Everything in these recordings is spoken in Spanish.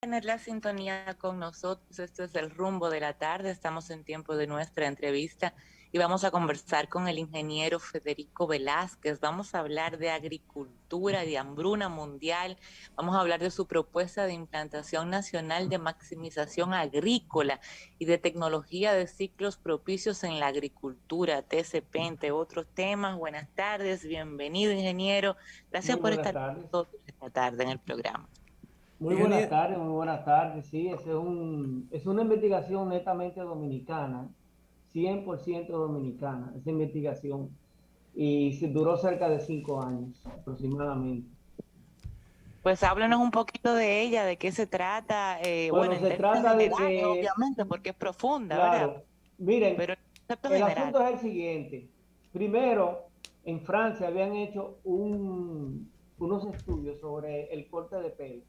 Tener la sintonía con nosotros. Esto es el rumbo de la tarde. Estamos en tiempo de nuestra entrevista y vamos a conversar con el ingeniero Federico Velázquez. Vamos a hablar de agricultura, de hambruna mundial. Vamos a hablar de su propuesta de implantación nacional de maximización agrícola y de tecnología de ciclos propicios en la agricultura, TCP, entre otros temas. Buenas tardes, bienvenido, ingeniero. Gracias Muy por buenas estar con tardes. nosotros esta tarde en el programa. Muy buenas Ingeniero, tardes, muy buenas tardes. Sí, es una investigación netamente dominicana, 100% dominicana, esa investigación. Y duró cerca de 5 años aproximadamente. Pues háblanos un poquito de ella, de qué se trata, bueno, Bueno, en se términos trata de generales, que, obviamente, porque es profunda, ¿verdad? claro, miren, Pero en conceptos el generales. asunto es el siguiente. Primero, en Francia habían hecho unos estudios sobre el corte de pelo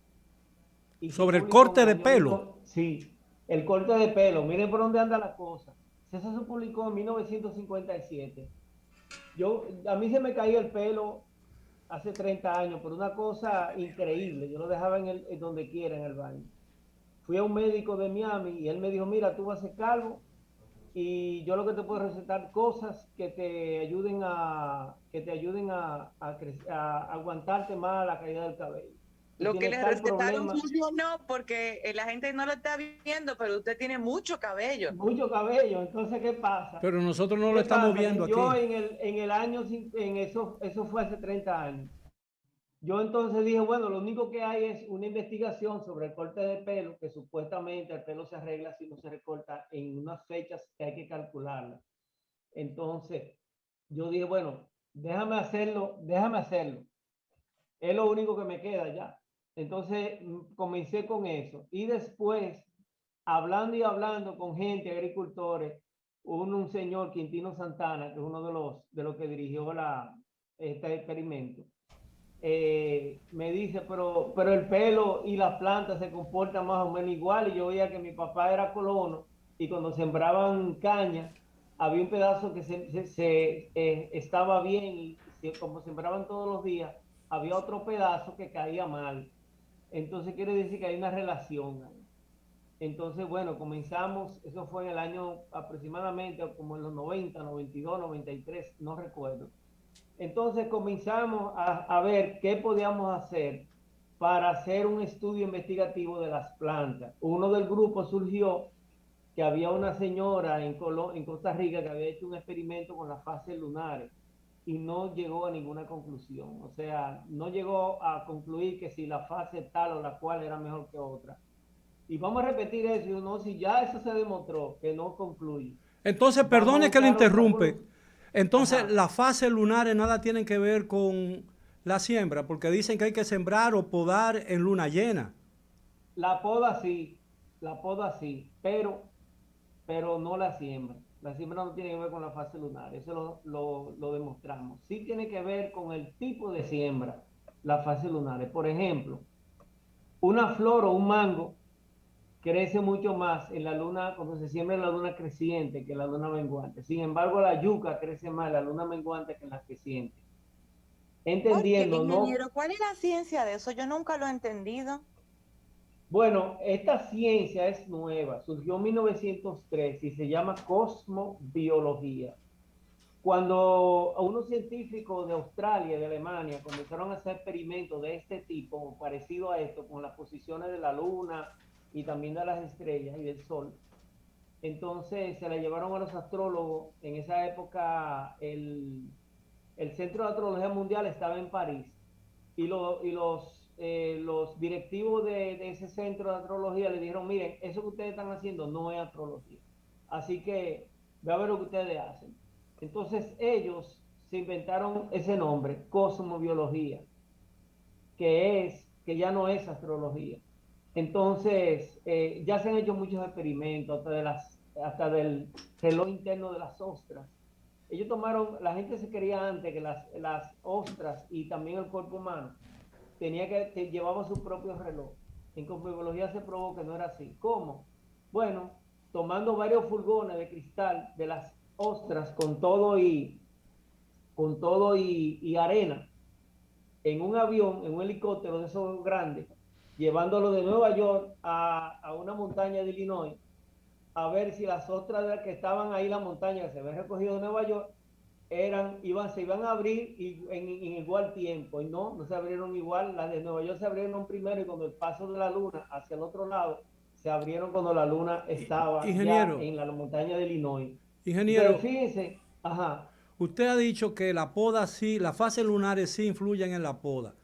y se sobre el publicó en corte el de año pelo. sí, el corte de pelo, miren por dónde anda la cosa. Eso se publicó en 1957. A mí se me caía el pelo hace 30 años, por una cosa increíble. Yo lo dejaba en donde quiera, en el baño. Fui a un médico de Miami y él me dijo, mira, tú vas a ser calvo y yo lo que te puedo recetar cosas que te ayuden a aguantarte más la caída del cabello. Tú Lo que tienes les tal recetaron problema. funcionó porque la gente no lo está viendo, pero usted tiene mucho cabello. Mucho cabello. Entonces, ¿qué pasa? Pero nosotros no lo ¿Qué estamos pasa? viendo Que yo aquí. en el año, eso fue hace 30 años. Yo entonces dije, bueno, lo único que hay es una investigación sobre el corte de pelo, que supuestamente el pelo se arregla si no se recorta en unas fechas que hay que calcularlas. Entonces, yo dije, bueno, déjame hacerlo, déjame hacerlo. Es lo único que me queda ya. Entonces, comencé con eso. Y después, hablando y hablando con gente, agricultores, un señor, Quintino Santana, que es uno de los que dirigió este experimento, me dice, pero el pelo y las plantas se comportan más o menos igual. Y yo veía que mi papá era colono y cuando sembraban caña, había un pedazo que estaba bien y como sembraban todos los días, había otro pedazo que caía mal. Entonces quiere decir que hay una relación ahí. Entonces, bueno, comenzamos, eso fue en el año aproximadamente como en los 90, 92, 93, no recuerdo. Entonces comenzamos a ver qué podíamos hacer para hacer un estudio investigativo de las plantas. Uno del grupo surgió que había una señora en Costa Rica que había hecho un experimento con las fases lunares y no llegó a ninguna conclusión. O sea, no llegó a concluir que si la fase tal o la cual era mejor que otra. Y vamos a repetir eso, ¿no? Si ya eso se demostró que no concluye, Entonces, vamos a perdone que le buscar otra interrumpe. fórmula. Entonces, Ajá. las fases lunares nada tienen que ver con la siembra, porque dicen que hay que sembrar o podar en luna llena. La poda sí, la poda sí, pero no la siembra. La siembra no tiene que ver con la fase lunar, eso lo demostramos. Sí tiene que ver con el tipo de siembra, las fases lunares. Por ejemplo, una flor o un mango crece mucho más en la luna, cuando se siembra en la luna creciente que en la luna menguante. Sin embargo, la yuca crece más en la luna menguante que en la creciente. ¿Por qué, Entendiendo, ¿no? ingeniero? ¿Cuál es la ciencia de eso? Yo nunca lo he entendido. Bueno, esta ciencia es nueva, surgió en 1903 y se llama cosmobiología. Cuando unos científicos de Australia y de Alemania comenzaron a hacer experimentos de este tipo, parecido a esto, con las posiciones de la Luna y también de las estrellas y del Sol, entonces se la llevaron a los astrólogos. En esa época el Centro de Astrología Mundial estaba en París y los directivos de ese centro de astrología le dijeron, miren, eso que ustedes están haciendo no es astrología. Así que ve a ver lo que ustedes hacen. Entonces ellos se inventaron ese nombre, cosmobiología, que ya no es astrología. Entonces, ya se han hecho muchos experimentos, hasta del reloj interno de las ostras. Ellos tomaron, la gente se creía antes que las ostras y también el cuerpo humano llevaba su propio reloj. En cosmología se probó que no era así. ¿Cómo? Bueno, tomando varios furgones de cristal de las ostras con todo y arena en un avión, en un helicóptero de esos grandes, llevándolo de Nueva York a una montaña de Illinois, a ver si las otras que estaban ahí en la montaña que se habían recogido de Nueva York se iban a abrir en igual tiempo. Y no se abrieron igual. Las de Nueva York se abrieron primero, y cuando el paso de la luna hacia el otro lado, se abrieron cuando la luna estaba ya Ingeniero, en la montaña de Illinois. Entonces, ingeniero, fíjense, ajá. usted ha dicho que la poda sí, las fases lunares sí influyen en la poda.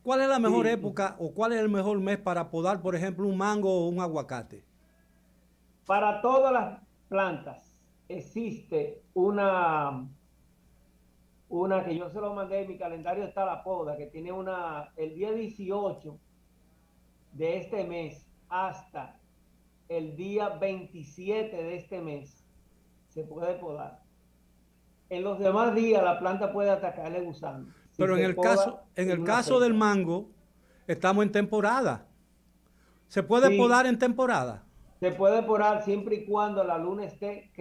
¿Cuál es la mejor Sí, época o cuál es el mejor mes para podar, por ejemplo, un mango o un aguacate? para todas las plantas existe una que yo se lo mandé en mi calendario, está la poda, que tiene el día 18 de este mes hasta el día 27 de este mes se puede podar. En los demás días la planta puede atacarle gusano si Pero se poda en en el una caso del fecha. mango, estamos en temporada. ¿Se puede podar Sí, en temporada? se puede podar siempre y cuando la luna esté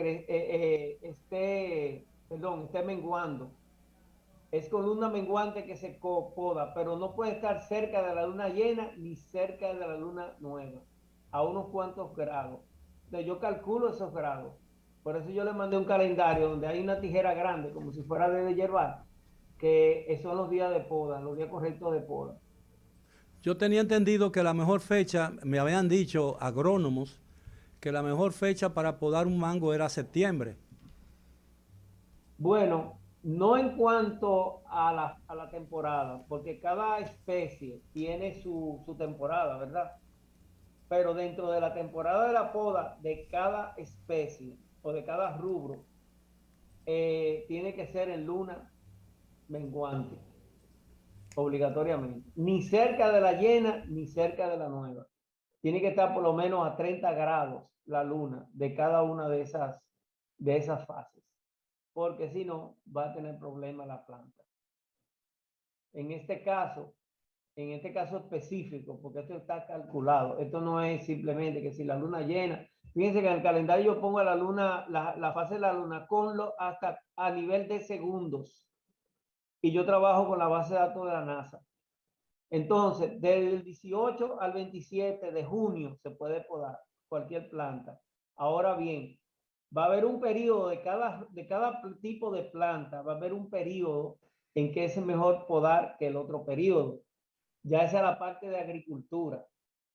menguando. Es con luna menguante que se poda, pero no puede estar cerca de la luna llena ni cerca de la luna nueva, a unos cuantos grados. Entonces yo calculo esos grados. Por eso yo le mandé un calendario donde hay una tijera grande, como si fuera de hierbar, que son los días de poda, los días correctos de poda. Yo tenía entendido que la mejor fecha, me habían dicho agrónomos, que la mejor fecha para podar un mango era septiembre. Bueno, no en cuanto a la temporada, porque cada especie tiene su temporada, ¿verdad? Pero dentro de la temporada de la poda de cada especie o de cada rubro, tiene que ser en luna menguante, obligatoriamente. Ni cerca de la llena, ni cerca de la nueva. Tiene que estar por lo menos a 30 grados la luna de cada una de esas fases, porque si no, va a tener problemas la planta. En este caso, en este caso específico, porque esto está calculado, esto no es simplemente que si la luna llena, fíjense que en el calendario yo pongo la luna, la fase de la luna hasta a nivel de segundos, y yo trabajo con la base de datos de la NASA. Entonces, desde el 18 al 27 de junio se puede podar cualquier planta. Ahora bien, va a haber un periodo de cada tipo de planta, va a haber un periodo en que es mejor podar que el otro periodo. Ya esa es la parte de agricultura.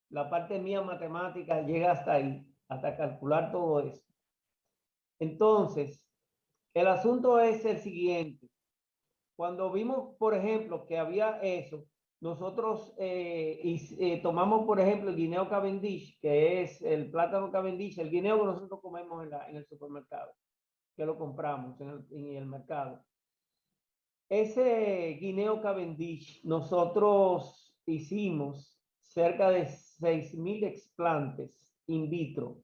La parte mía matemática llega hasta ahí, hasta calcular todo eso. Entonces, el asunto es el siguiente. Cuando vimos, por ejemplo, que había eso, nosotros tomamos, por ejemplo, el guineo Cavendish, que es el plátano Cavendish, el guineo que nosotros comemos en el supermercado, que lo compramos en el mercado. Ese guineo Cavendish, nosotros hicimos cerca de 6.000 explantes in vitro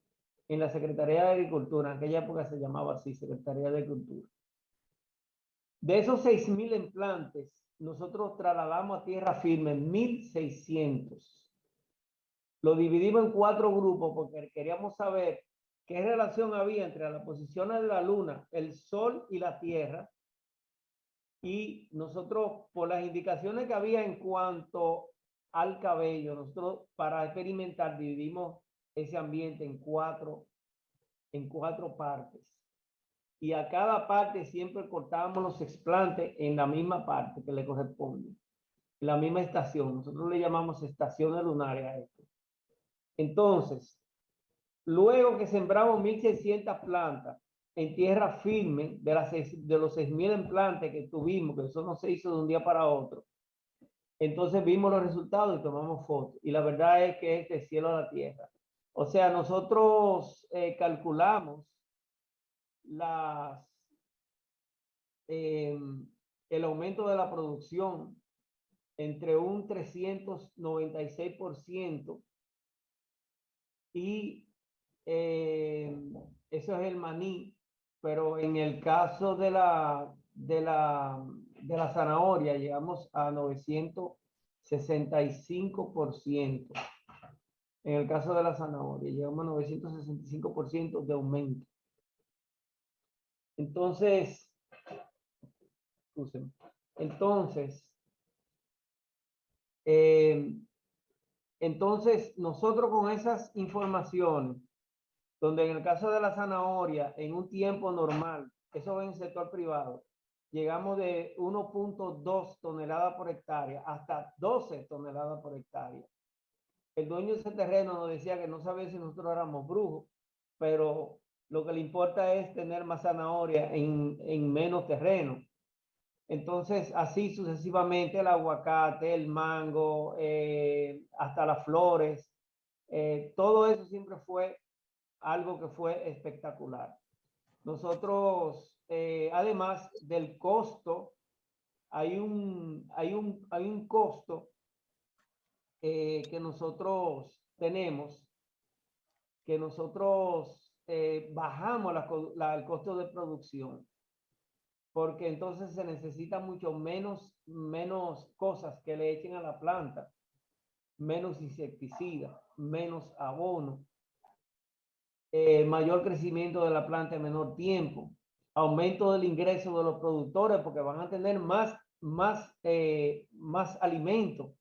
en la Secretaría de Agricultura. En aquella época se llamaba así, Secretaría de Agricultura. De esos 6.000 implantes, nosotros trasladamos a tierra firme 1.600. Lo dividimos en 4 grupos porque queríamos saber qué relación había entre las posiciones de la luna, el sol y la tierra. Y nosotros, por las indicaciones que había en cuanto al cabello, nosotros para experimentar dividimos ese ambiente en cuatro partes. Y a cada parte siempre cortábamos los explantes en la misma parte que le corresponde, en la misma estación. Nosotros le llamamos estaciones lunares a esto. Entonces, luego que sembramos 1.600 plantas en tierra firme, de los 6.000 implantes que tuvimos, que eso no se hizo de un día para otro, entonces vimos los resultados y tomamos fotos. Y la verdad es que es de cielo a la tierra. O sea, nosotros calculamos las eh, el aumento de la producción entre un 396% y eso es el maní, pero en el caso de la zanahoria llegamos a 965%. En el caso de la zanahoria llegamos a 965% de aumento. Entonces, entonces, eh, Entonces, nosotros con esas informaciones, donde en el caso de la zanahoria, en un tiempo normal, eso en el sector privado, llegamos de 1.2 toneladas por hectárea hasta 12 toneladas por hectárea. El dueño de ese terreno nos decía que no sabía si nosotros éramos brujos, pero lo que le importa es tener más zanahoria en menos terreno. Entonces, así sucesivamente, el aguacate, el mango, hasta las flores, todo eso siempre fue algo que fue espectacular. Nosotros, además del costo, hay un costo que nosotros tenemos, que nosotros bajamos el costo de producción, porque entonces se necesita mucho menos cosas que le echen a la planta, menos insecticida, menos abono, mayor crecimiento de la planta en menor tiempo, aumento del ingreso de los productores porque van a tener más alimento,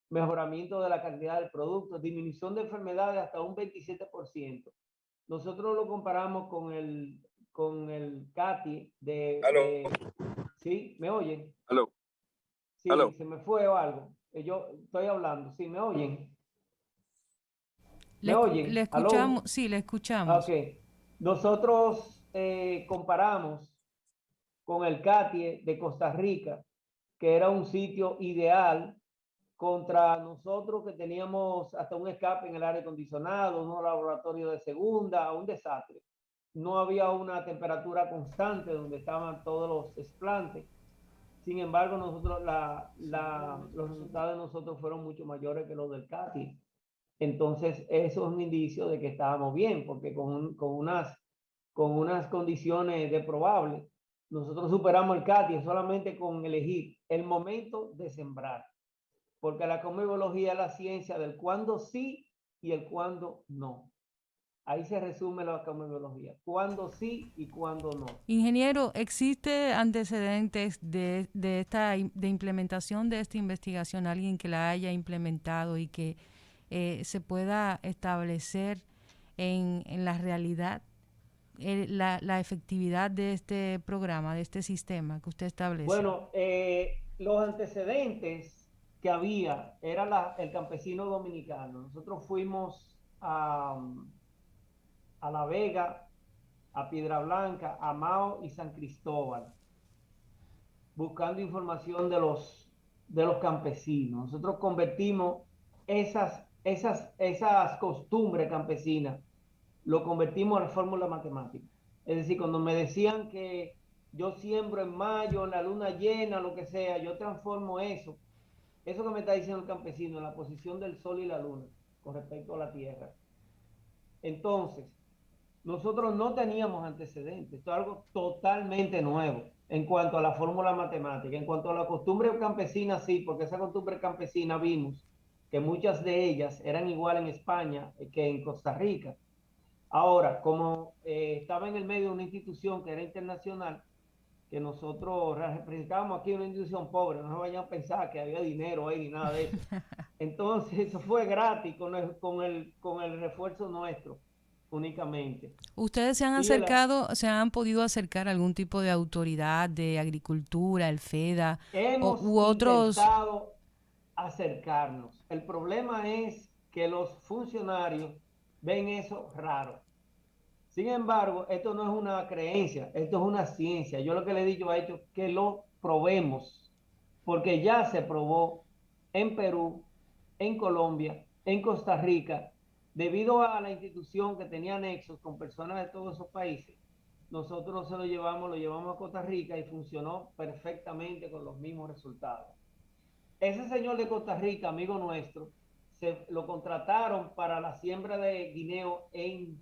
mejoramiento de la calidad del producto, disminución de enfermedades hasta un 27%. Nosotros lo comparamos con el CATI Aló, ¿sí? ¿Me oyen? aló, Sí, aló. se me fue o algo. Yo estoy hablando. ¿Sí me oyen? ¿Me Le oyen? ¿Aló? escuchamos, sí, le escuchamos. Ok. Nosotros comparamos con el CATIE de Costa Rica, que era un sitio ideal contra nosotros que teníamos hasta un escape en el aire acondicionado, un laboratorio de segunda, un desastre. No había una temperatura constante donde estaban todos los desplantes. Sin embargo, nosotros los resultados de nosotros fueron mucho mayores que los del CATI. Entonces, eso es un indicio de que estábamos bien, porque con unas condiciones de probable, nosotros superamos el CATI solamente con elegir el momento de sembrar, porque la comibología es la ciencia del cuándo sí y el cuándo no. Ahí se resume la comibología, cuándo sí y cuándo no. Ingeniero, ¿existe antecedentes de implementación de esta investigación? Alguien que la haya implementado y que se pueda establecer en la realidad la efectividad de este programa, de este sistema que usted establece. Bueno, los antecedentes que había era el campesino dominicano. Nosotros fuimos a La Vega, a Piedra Blanca, a Mao y San Cristóbal, buscando información de los campesinos. Nosotros convertimos esas costumbres campesinas, lo convertimos en fórmula matemática. Es decir, cuando me decían que yo siembro en mayo, en la luna llena, lo que sea, yo transformo eso que me está diciendo el campesino, en la posición del sol y la luna con respecto a la tierra. Entonces, nosotros no teníamos antecedentes, esto es algo totalmente nuevo en cuanto a la fórmula matemática. En cuanto a la costumbre campesina, sí, porque esa costumbre campesina vimos que muchas de ellas eran igual en España que en Costa Rica. Ahora, como estaba en el medio de una institución que era internacional, que nosotros representábamos aquí una institución pobre, no vayan a pensar que había dinero ahí ni nada de eso. Entonces, eso fue gratis con el refuerzo nuestro únicamente. ¿Ustedes se han acercado, se han podido acercar a algún tipo de autoridad de agricultura, el FEDA u otros? Hemos intentado acercarnos. El problema es que los funcionarios ven eso raro. Sin embargo, esto no es una creencia, esto es una ciencia. Yo lo que le he dicho a ellos es que lo probemos, porque ya se probó en Perú, en Colombia, en Costa Rica, debido a la institución que tenía nexos con personas de todos esos países. Nosotros lo llevamos a Costa Rica y funcionó perfectamente con los mismos resultados. Ese señor de Costa Rica, amigo nuestro, lo contrataron para la siembra de guineo en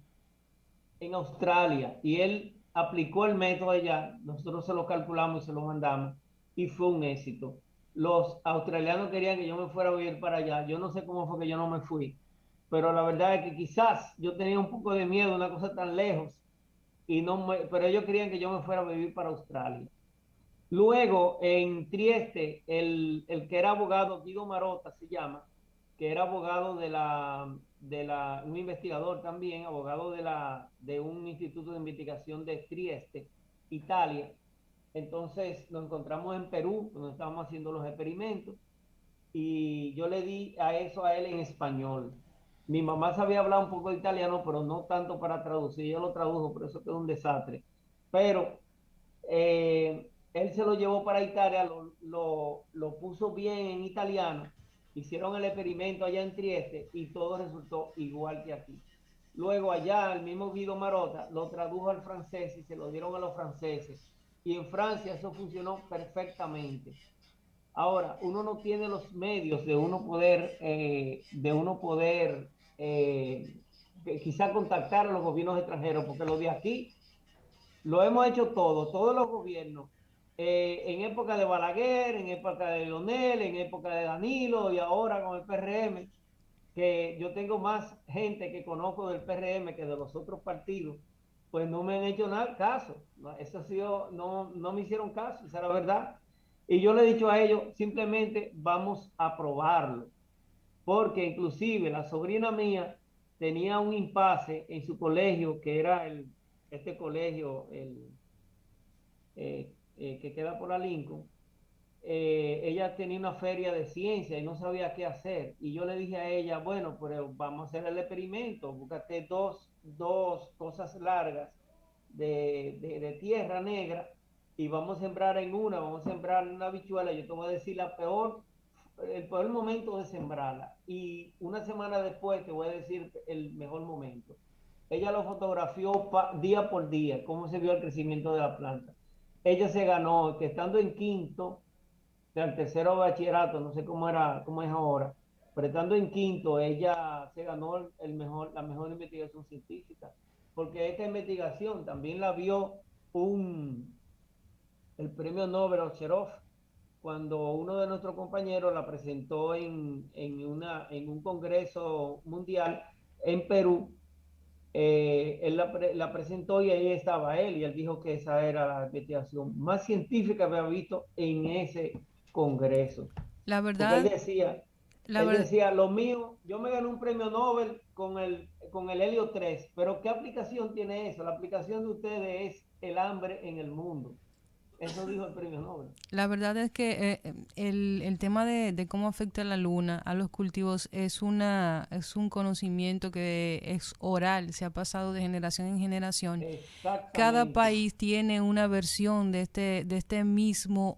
Australia y él aplicó el método allá, nosotros se lo calculamos y se lo mandamos y fue un éxito. Los australianos querían que yo me fuera a vivir para allá, yo no sé cómo fue que yo no me fui, pero la verdad es que quizás yo tenía un poco de miedo, una cosa tan lejos, pero ellos querían que yo me fuera a vivir para Australia. Luego en Trieste, el que era abogado, Guido Marota se llama, que era abogado un investigador también, abogado de un instituto de investigación de Trieste, Italia. Entonces nos encontramos en Perú, donde estábamos haciendo los experimentos, y yo le di a él en español. Mi mamá sabía hablar un poco de italiano, pero no tanto para traducir. Yo lo tradujo, por eso quedó un desastre. Pero él se lo llevó para Italia, lo puso bien en italiano, hicieron el experimento allá en Trieste y todo resultó igual que aquí. Luego allá el mismo Guido Marota lo tradujo al francés y se lo dieron a los franceses. Y en Francia eso funcionó perfectamente. Ahora, uno no tiene los medios de quizá contactar a los gobiernos extranjeros, porque lo de aquí lo hemos hecho todos los gobiernos, en época de Balaguer, en época de Leonel, en época de Danilo y ahora con el PRM, que yo tengo más gente que conozco del PRM que de los otros partidos, pues no me han hecho nada caso. Eso ha sido, no me hicieron caso, esa es la verdad. Y yo le he dicho a ellos, simplemente vamos a probarlo, porque inclusive la sobrina mía tenía un impasse en su colegio, que era este colegio, que queda por la Lincoln. Ella tenía una feria de ciencia y no sabía qué hacer. Y yo le dije a ella, bueno, pues vamos a hacer el experimento, búscate dos cosas largas de tierra negra y vamos a sembrar vamos a sembrar una habichuela. Yo te voy a decir el peor momento de sembrarla. Y una semana después te voy a decir el mejor momento. Ella lo fotografió día por día, cómo se vio el crecimiento de la planta. Ella se ganó, que estando en quinto, del tercero bachillerato, no sé cómo es ahora, pero estando en quinto, ella se ganó la mejor investigación científica, porque esta investigación también la vio el premio Nobel Ocherov, cuando uno de nuestros compañeros la presentó en un congreso mundial en Perú. Él la presentó y ahí estaba él, y él dijo que esa era la investigación más científica que había visto en ese congreso. La Porque verdad, la él verdad, decía, lo mío, yo me gané un premio Nobel con el helio 3, pero ¿qué aplicación tiene eso? La aplicación de ustedes es el hambre en el mundo. Eso dijo el premio Nobel. la verdad es que el tema de cómo afecta la luna a los cultivos es un conocimiento que es oral, se ha pasado de generación en generación. Cada Exactamente. país tiene una versión de este mismo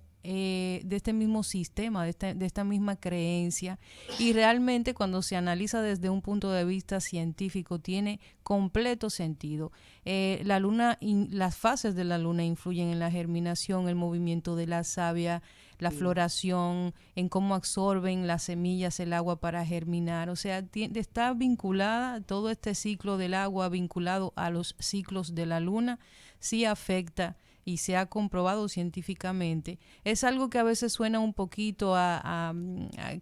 sistema, de esta misma creencia, y realmente cuando se analiza desde un punto de vista científico tiene completo sentido. Las fases de la luna influyen en la germinación, el movimiento de la savia, la Sí. floración, en cómo absorben las semillas el agua para germinar. O sea, está vinculada todo este ciclo del agua vinculado a los ciclos de la luna, sí afecta y se ha comprobado científicamente. Es algo que a veces suena un poquito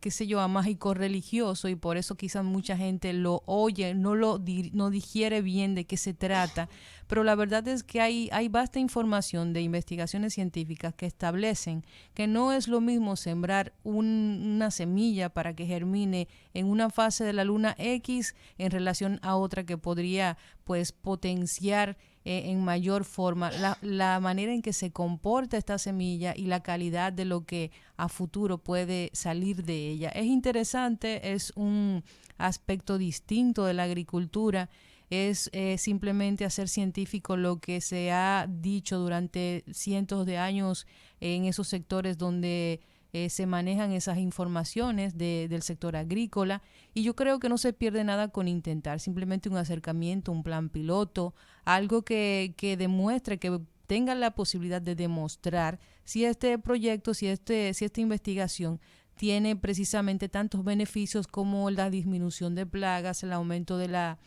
qué sé yo, a mágico religioso, y por eso quizás mucha gente lo oye, no digiere bien de qué se trata, pero la verdad es que hay vasta información de investigaciones científicas que establecen que no es lo mismo sembrar una semilla para que germine en una fase de la luna X en relación a otra que podría pues potenciar en mayor forma la manera en que se comporta esta semilla y la calidad de lo que a futuro puede salir de ella. Es interesante, es un aspecto distinto de la agricultura, es simplemente hacer científico lo que se ha dicho durante cientos de años en esos sectores donde se manejan esas informaciones del sector agrícola, y yo creo que no se pierde nada con intentar simplemente un acercamiento, un plan piloto, algo que demuestre, que tengan la posibilidad de demostrar si este proyecto, si esta investigación tiene precisamente tantos beneficios como la disminución de plagas, el aumento de la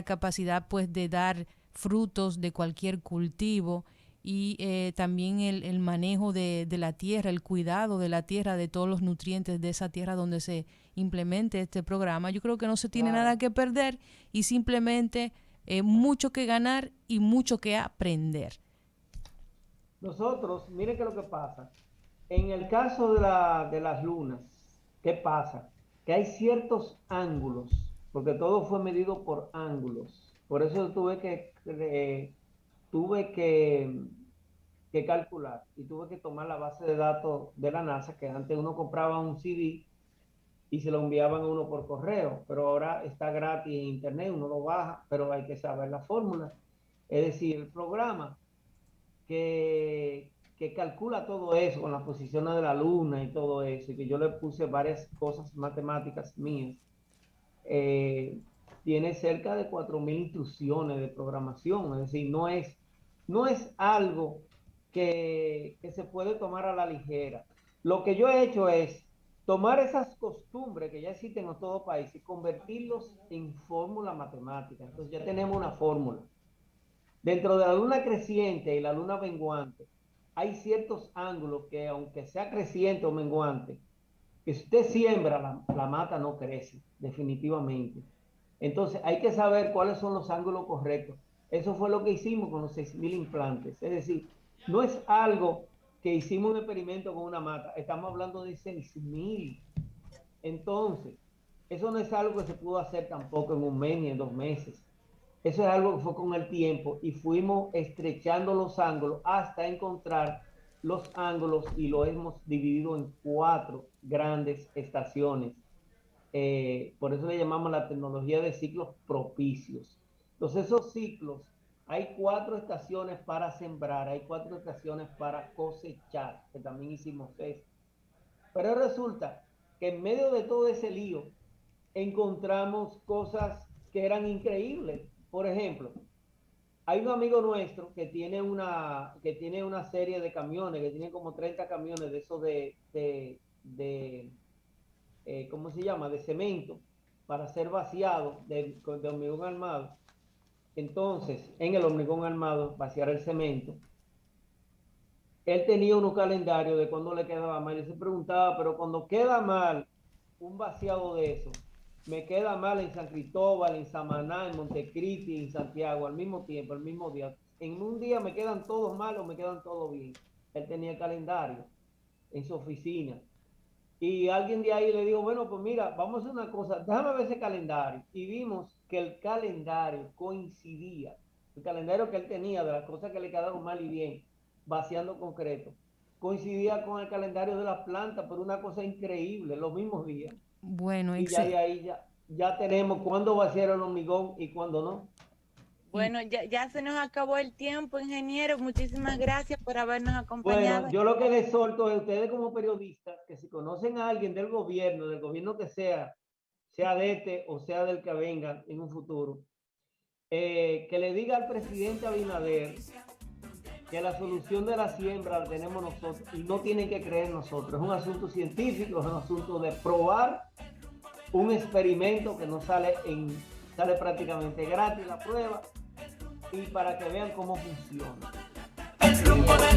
capacidad pues de dar frutos de cualquier cultivo, y también el manejo de la tierra, el cuidado de la tierra, de todos los nutrientes de esa tierra donde se implemente este programa. Yo creo que no se tiene nada que perder y simplemente mucho que ganar y mucho que aprender. Nosotros, miren qué es lo que pasa. En el caso de las lunas, ¿qué pasa? que hay ciertos ángulos, porque todo fue medido por ángulos. Por eso tuve que calcular y tuve que tomar la base de datos de la NASA, que antes uno compraba un CD y se lo enviaban a uno por correo, pero ahora está gratis en internet, uno lo baja, pero hay que saber la fórmula. Es decir, el programa que calcula todo eso, con las posiciones de la luna y todo eso, y que yo le puse varias cosas matemáticas mías, tiene cerca de 4.000 instrucciones de programación. Es decir, no es algo que se puede tomar a la ligera. Lo que yo he hecho es tomar esas costumbres que ya existen en todo país y convertirlos en fórmula matemática. Entonces ya tenemos una fórmula. Dentro de la luna creciente y la luna menguante, hay ciertos ángulos que, aunque sea creciente o menguante, que si usted siembra, la mata no crece, definitivamente. Entonces hay que saber cuáles son los ángulos correctos. Eso fue lo que hicimos con los 6.000 implantes. Es decir, no es algo que hicimos un experimento con una mata, estamos hablando de 6.000. Entonces, eso no es algo que se pudo hacer tampoco en un mes ni en 2 meses. Eso es algo que fue con el tiempo y fuimos estrechando los ángulos hasta encontrar los ángulos y lo hemos dividido en 4 grandes estaciones. Por eso le llamamos la tecnología de ciclos propicios. Entonces esos ciclos, hay 4 estaciones para sembrar, hay 4 estaciones para cosechar, que también hicimos eso. Pero resulta que en medio de todo ese lío encontramos cosas que eran increíbles. Por ejemplo, hay un amigo nuestro que tiene una serie de camiones, que tiene como 30 camiones de esos ¿cómo se llama? De cemento, para ser vaciado de hormigón armado. Entonces, en el hormigón armado, vaciar el cemento. Él tenía unos calendarios de cuando le quedaba mal. Y se preguntaba, pero cuando queda mal un vaciado de eso, me queda mal en San Cristóbal, en Samaná, en Montecristi, en Santiago, al mismo tiempo, al mismo día. En un día me quedan todos mal o me quedan todos bien. Él tenía el calendario en su oficina. Y alguien de ahí le dijo, bueno, pues mira, vamos a hacer una cosa, déjame ver ese calendario. Y vimos que el calendario coincidía, el calendario que él tenía de las cosas que le quedaron mal y bien, vaciando concreto, coincidía con el calendario de las plantas, por una cosa increíble, los mismos días. Bueno, Y ya de ahí ya tenemos cuándo vaciar el hormigón y cuándo no. Bueno, ya se nos acabó el tiempo, ingeniero. Muchísimas gracias por habernos acompañado. Bueno, yo lo que les solto a ustedes como periodistas, que si conocen a alguien del gobierno que sea de este o sea del que venga en un futuro, que le diga al presidente Abinader que la solución de la siembra la tenemos nosotros y no tienen que creer en nosotros. Es un asunto científico, es un asunto de probar un experimento que no sale prácticamente gratis la prueba, y para que vean cómo funciona.